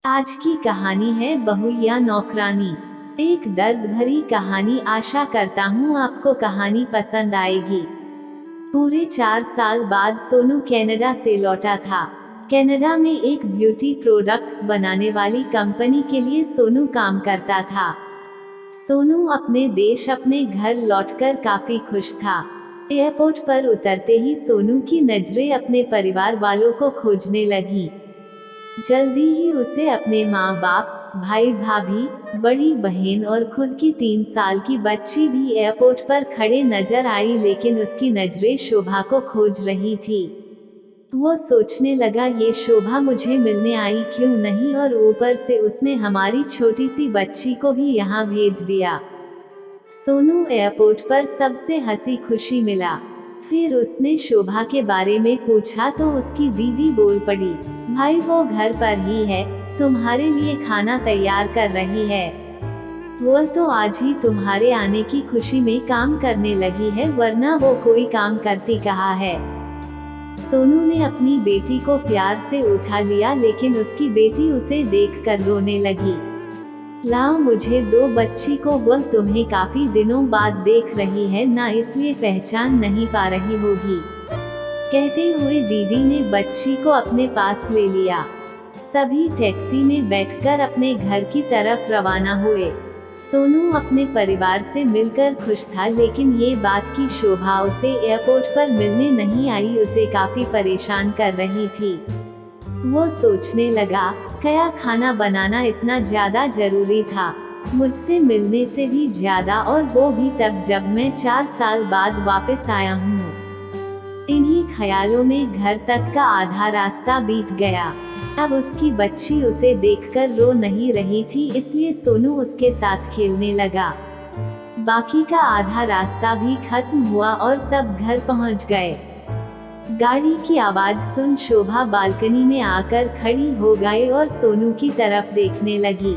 आज की कहानी है बहू या नौकरानी। एक दर्द भरी कहानी। आशा करता हूँ आपको कहानी पसंद आएगी। पूरे 4 साल बाद सोनू कनाडा से लौटा था। कनाडा में एक ब्यूटी प्रोडक्ट्स बनाने वाली कंपनी के लिए सोनू काम करता था। सोनू अपने देश अपने घर लौटकर काफी खुश था। एयरपोर्ट पर उतरते ही सोनू की नजरें अपने परिवार वालों को खोजने लगी। जल्दी ही उसे अपने माँ बाप, भाई भाभी, बड़ी बहन और खुद की 3 साल की बच्ची भी एयरपोर्ट पर खड़े नजर आई, लेकिन उसकी नजरें शोभा को खोज रही थी। वो सोचने लगा, ये शोभा मुझे मिलने आई क्यों नहीं, और ऊपर से उसने हमारी छोटी सी बच्ची को भी यहाँ भेज दिया। सोनू एयरपोर्ट पर सबसे हंसी खुशी मिला। फिर उसने शोभा के बारे में पूछा तो उसकी दीदी बोल पड़ी, भाई वो घर पर ही है, तुम्हारे लिए खाना तैयार कर रही है। वो तो आज ही तुम्हारे आने की खुशी में काम करने लगी है, वरना वो कोई काम करती कहाँ है। सोनू ने अपनी बेटी को प्यार से उठा लिया, लेकिन उसकी बेटी उसे देखकर रोने लगी। लाओ मुझे दो, बच्ची को, वह तुम्हें काफी दिनों बाद देख रही है ना, इसलिए पहचान नहीं पा रही होगी। कहते हुए दीदी ने बच्ची को अपने पास ले लिया। सभी टैक्सी में बैठकर अपने घर की तरफ रवाना हुए। सोनू अपने परिवार से मिलकर खुश था, लेकिन ये बात कि शोभा उसे एयरपोर्ट पर मिलने नहीं आई उसे काफी परेशान कर रही थी। वो सोचने लगा, क्या खाना बनाना इतना ज्यादा जरूरी था, मुझसे मिलने से भी ज्यादा, और वो भी तब जब मैं 4 साल बाद वापस आया हूँ। इन्हीं ख्यालों में घर तक का आधा रास्ता बीत गया। अब उसकी बच्ची उसे देखकर रो नहीं रही थी, इसलिए सोनू उसके साथ खेलने लगा। बाकी का आधा रास्ता भी खत्म हुआ और सब घर पहुंच गए। गाड़ी की आवाज सुन शोभा बालकनी में आकर खड़ी हो गई और सोनू की तरफ देखने लगी।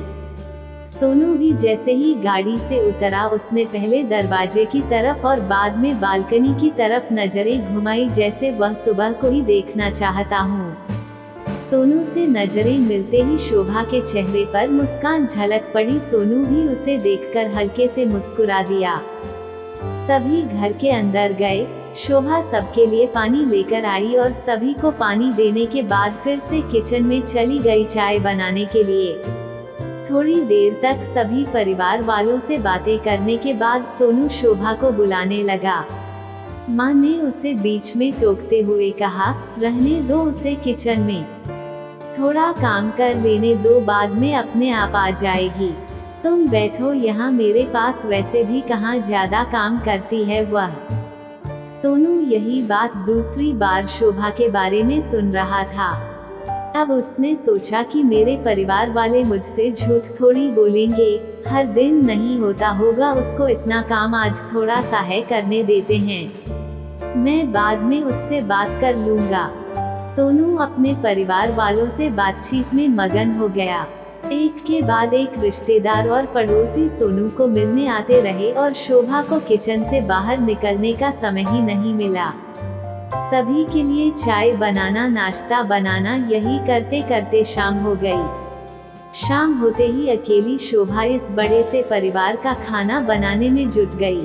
सोनू भी जैसे ही गाड़ी से उतरा, उसने पहले दरवाजे की तरफ और बाद में बालकनी की तरफ नजरें घुमाई, जैसे वह सुबह को ही देखना चाहता हूँ। सोनू से नजरें मिलते ही शोभा के चेहरे पर मुस्कान झलक पड़ी। सोनू भी उसे देखकर हल्के से मुस्कुरा दिया। सभी घर के अंदर गए। शोभा सबके लिए पानी लेकर आई और सभी को पानी देने के बाद फिर से किचन में चली गई चाय बनाने के लिए। थोड़ी देर तक सभी परिवार वालों से बातें करने के बाद सोनू शोभा को बुलाने लगा। माँ ने उसे बीच में टोकते हुए कहा, रहने दो उसे किचन में, थोड़ा काम कर लेने दो, बाद में अपने आप आ जाएगी। तुम बैठो यहाँ मेरे पास, वैसे भी कहाँ ज्यादा काम करती है वह। सोनू यही बात दूसरी बार शोभा के बारे में सुन रहा था। अब उसने सोचा कि मेरे परिवार वाले मुझसे झूठ थोड़ी बोलेंगे, हर दिन नहीं होता होगा उसको इतना काम, आज थोड़ा सा है करने देते हैं, मैं बाद में उससे बात कर लूंगा। सोनू अपने परिवार वालों से बातचीत में मगन हो गया। एक के बाद एक रिश्तेदार और पड़ोसी सोनू को मिलने आते रहे और शोभा को किचन से बाहर निकलने का समय ही नहीं मिला। सभी के लिए चाय बनाना, नाश्ता बनाना, यही करते करते शाम हो गई। शाम होते ही अकेली शोभा इस बड़े से परिवार का खाना बनाने में जुट गई।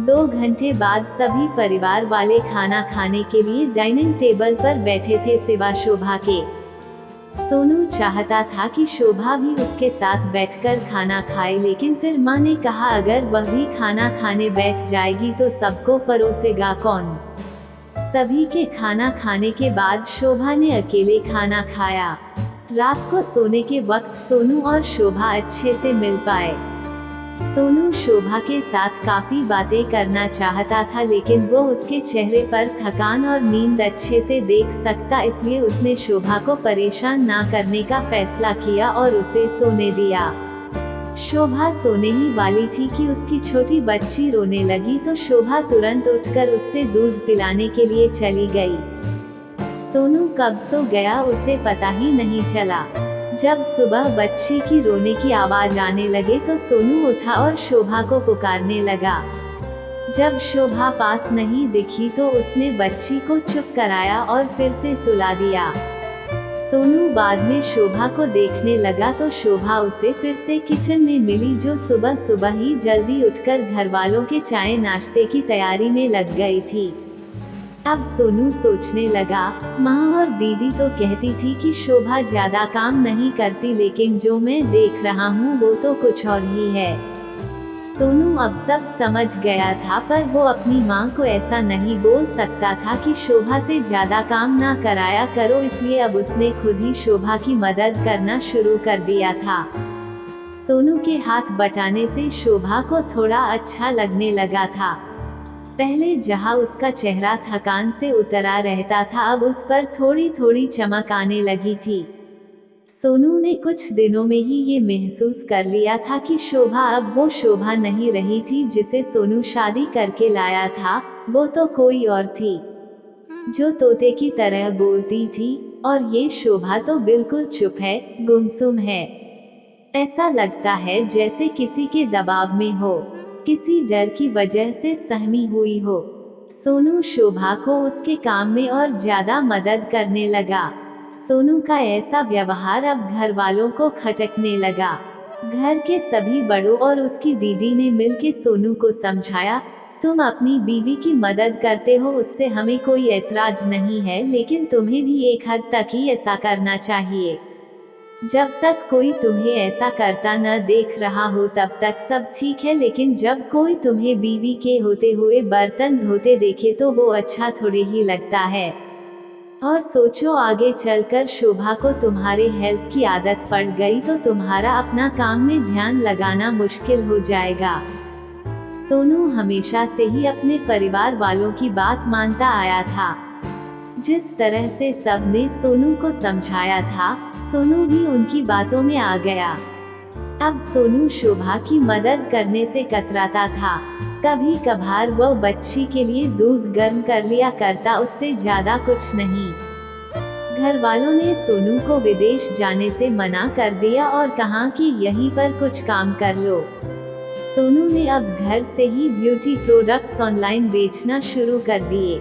2 घंटे बाद सभी परिवार वाले खाना खाने के लिए डाइनिंग टेबल पर बैठे थे सिवा शोभा के। सोनू चाहता था कि शोभा भी उसके साथ बैठकर खाना खाए, लेकिन फिर माँ ने कहा, अगर वह भी खाना खाने बैठ जाएगी तो सबको परोसेगा कौन। सभी के खाना खाने के बाद शोभा ने अकेले खाना खाया। रात को सोने के वक्त सोनू और शोभा अच्छे से मिल पाए। सोनू शोभा के साथ काफी बातें करना चाहता था, लेकिन वो उसके चेहरे पर थकान और नींद अच्छे से देख सकता, इसलिए उसने शोभा को परेशान ना करने का फैसला किया और उसे सोने दिया। शोभा सोने ही वाली थी कि उसकी छोटी बच्ची रोने लगी, तो शोभा तुरंत उठकर उससे दूध पिलाने के लिए चली गई। सोनू कब सो गया उसे पता ही नहीं चला। जब सुबह बच्ची की रोने की आवाज आने लगे तो सोनू उठा और शोभा को पुकारने लगा। जब शोभा पास नहीं दिखी तो उसने बच्ची को चुप कराया और फिर से सुला दिया। सोनू बाद में शोभा को देखने लगा तो शोभा उसे फिर से किचन में मिली, जो सुबह सुबह ही जल्दी उठकर घर वालों के चाय नाश्ते की तैयारी में लग गई थी। अब सोनू सोचने लगा, माँ और दीदी तो कहती थी कि शोभा ज्यादा काम नहीं करती, लेकिन जो मैं देख रहा हूँ वो तो कुछ और ही है। सोनू अब सब समझ गया था, पर वो अपनी माँ को ऐसा नहीं बोल सकता था कि शोभा से ज्यादा काम ना कराया करो, इसलिए अब उसने खुद ही शोभा की मदद करना शुरू कर दिया था। सोनू के हाथ बटाने से शोभा को थोड़ा अच्छा लगने लगा था। पहले जहाँ उसका चेहरा थकान से उतरा रहता था, अब उस पर थोड़ी थोड़ी चमक आने लगी थी। सोनू ने कुछ दिनों में ही ये महसूस कर लिया था कि शोभा अब वो शोभा नहीं रही थी जिसे सोनू शादी करके लाया था, वो तो कोई और थी, जो तोते की तरह बोलती थी, और ये शोभा तो बिल्कुल चुप है, गुमसुम है। ऐसा लगता है जैसे किसी के दबाव में हो, किसी डर की वजह से सहमी हुई हो। सोनू शोभा को उसके काम में और ज्यादा मदद करने लगा। सोनू का ऐसा व्यवहार अब घर वालों को खटकने लगा। घर के सभी बड़ों और उसकी दीदी ने मिलकर सोनू को समझाया, तुम अपनी बीवी की मदद करते हो, उससे हमें कोई ऐतराज नहीं है, लेकिन तुम्हें भी एक हद तक ही ऐसा करना चाहिए। जब तक कोई तुम्हें ऐसा करता न देख रहा हो तब तक सब ठीक है, लेकिन जब कोई तुम्हें बीवी के होते हुए बर्तन धोते देखे तो वो अच्छा थोड़ी ही लगता है। और सोचो, आगे चलकर शोभा को तुम्हारे हेल्प की आदत पड़ गई तो तुम्हारा अपना काम में ध्यान लगाना मुश्किल हो जाएगा। सोनू हमेशा से ही अपने परिवार वालों की बात मानता आया था। जिस तरह से सबने सोनू को समझाया था, सोनू भी उनकी बातों में आ गया। अब सोनू शोभा की मदद करने से कतराता था। कभी कभार वह बच्ची के लिए दूध गर्म कर लिया करता, उससे ज्यादा कुछ नहीं। घर वालों ने सोनू को विदेश जाने से मना कर दिया और कहा कि यहीं पर कुछ काम कर लो। सोनू ने अब घर से ही ब्यूटी प्रोडक्ट्स ऑनलाइन बेचना शुरू कर दिए।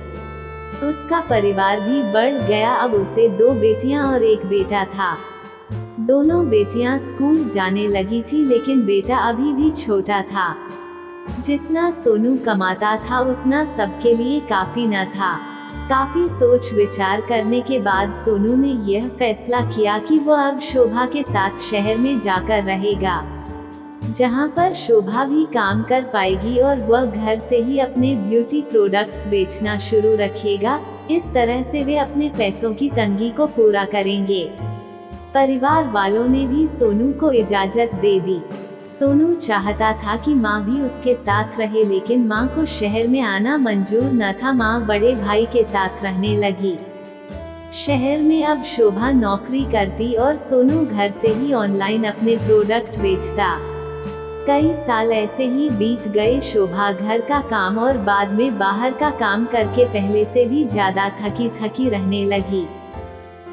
उसका परिवार भी बढ़ गया। अब उसे 2 बेटियां और 1 बेटा था। दोनों बेटियां स्कूल जाने लगी थी, लेकिन बेटा अभी भी छोटा था। जितना सोनू कमाता था उतना सबके लिए काफी न था। काफी सोच विचार करने के बाद सोनू ने यह फैसला किया कि वह अब शोभा के साथ शहर में जाकर रहेगा, जहां पर शोभा भी काम कर पाएगी और वह घर से ही अपने ब्यूटी प्रोडक्ट्स बेचना शुरू रखेगा। इस तरह से वे अपने पैसों की तंगी को पूरा करेंगे। परिवार वालों ने भी सोनू को इजाजत दे दी। सोनू चाहता था कि माँ भी उसके साथ रहे, लेकिन माँ को शहर में आना मंजूर न था। माँ बड़े भाई के साथ रहने लगी। शहर में अब शोभा नौकरी करती और सोनू घर से ही ऑनलाइन अपने प्रोडक्ट बेचता। कई साल ऐसे ही बीत गए। शोभा घर का काम और बाद में बाहर का काम करके पहले से भी ज्यादा थकी रहने लगी।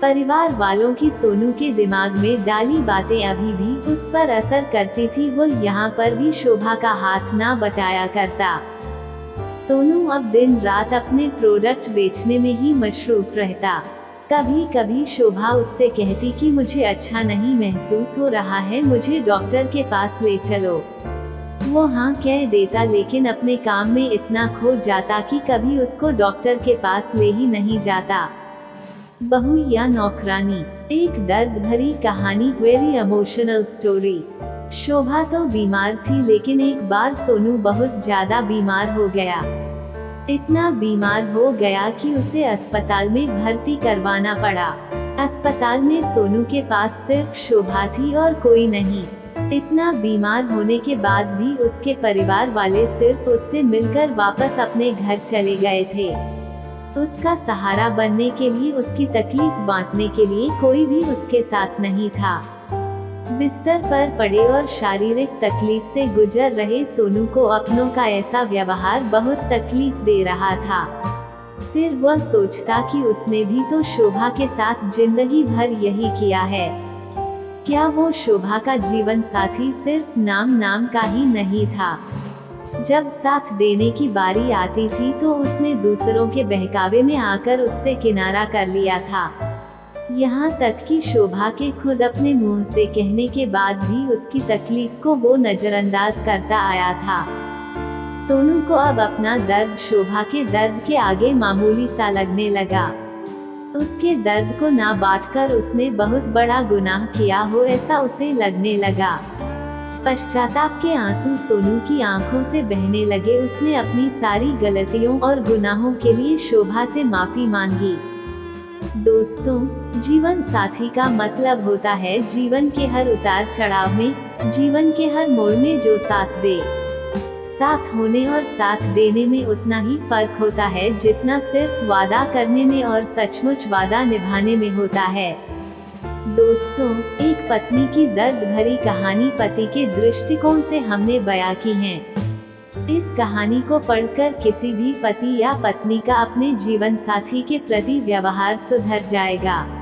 परिवार वालों की सोनू के दिमाग में डाली बातें अभी भी उस पर असर करती थी। वो यहाँ पर भी शोभा का हाथ ना बटाया करता। सोनू अब दिन रात अपने प्रोडक्ट बेचने में ही मशरूफ रहता। कभी कभी शोभा उससे कहती कि मुझे अच्छा नहीं महसूस हो रहा है, मुझे डॉक्टर के पास ले चलो। वो हाँ कह देता, लेकिन अपने काम में इतना खो जाता कि कभी उसको डॉक्टर के पास ले ही नहीं जाता। बहू या नौकरानी, एक दर्द भरी कहानी, वेरी इमोशनल स्टोरी। शोभा तो बीमार थी, लेकिन एक बार सोनू बहुत ज्यादा बीमार हो गया। इतना बीमार हो गया कि उसे अस्पताल में भर्ती करवाना पड़ा। अस्पताल में सोनू के पास सिर्फ शोभा थी और कोई नहीं। इतना बीमार होने के बाद भी उसके परिवार वाले सिर्फ उससे मिलकर वापस अपने घर चले गए थे। उसका सहारा बनने के लिए, उसकी तकलीफ बांटने के लिए कोई भी उसके साथ नहीं था। बिस्तर पर पड़े और शारीरिक तकलीफ से गुजर रहे सोनू को अपनों का ऐसा व्यवहार बहुत तकलीफ दे रहा था। फिर वह सोचता कि उसने भी तो शोभा के साथ जिंदगी भर यही किया है। क्या वो शोभा का जीवन साथी सिर्फ नाम का ही नहीं था? जब साथ देने की बारी आती थी तो उसने दूसरों के बहकावे में आकर उससे किनारा कर लिया था। यहाँ तक कि शोभा के खुद अपने मुंह से कहने के बाद भी उसकी तकलीफ को वो नजरअंदाज करता आया था। सोनू को अब अपना दर्द शोभा के दर्द के आगे मामूली सा लगने लगा। उसके दर्द को ना बांटकर उसने बहुत बड़ा गुनाह किया हो ऐसा उसे लगने लगा। पश्चाताप के आंसू सोनू की आंखों से बहने लगे। उसने अपनी सारी गलतियों और गुनाहों के लिए शोभा से माफी मांगी। दोस्तों, जीवन साथी का मतलब होता है जीवन के हर उतार चढ़ाव में, जीवन के हर मोड़ में जो साथ दे। साथ होने और साथ देने में उतना ही फर्क होता है जितना सिर्फ वादा करने में और सचमुच वादा निभाने में होता है। दोस्तों, एक पत्नी की दर्द भरी कहानी पति के दृष्टिकोण से हमने बयां की है। इस कहानी को पढ़कर किसी भी पति या पत्नी का अपने जीवन साथी के प्रति व्यवहार सुधर जाएगा।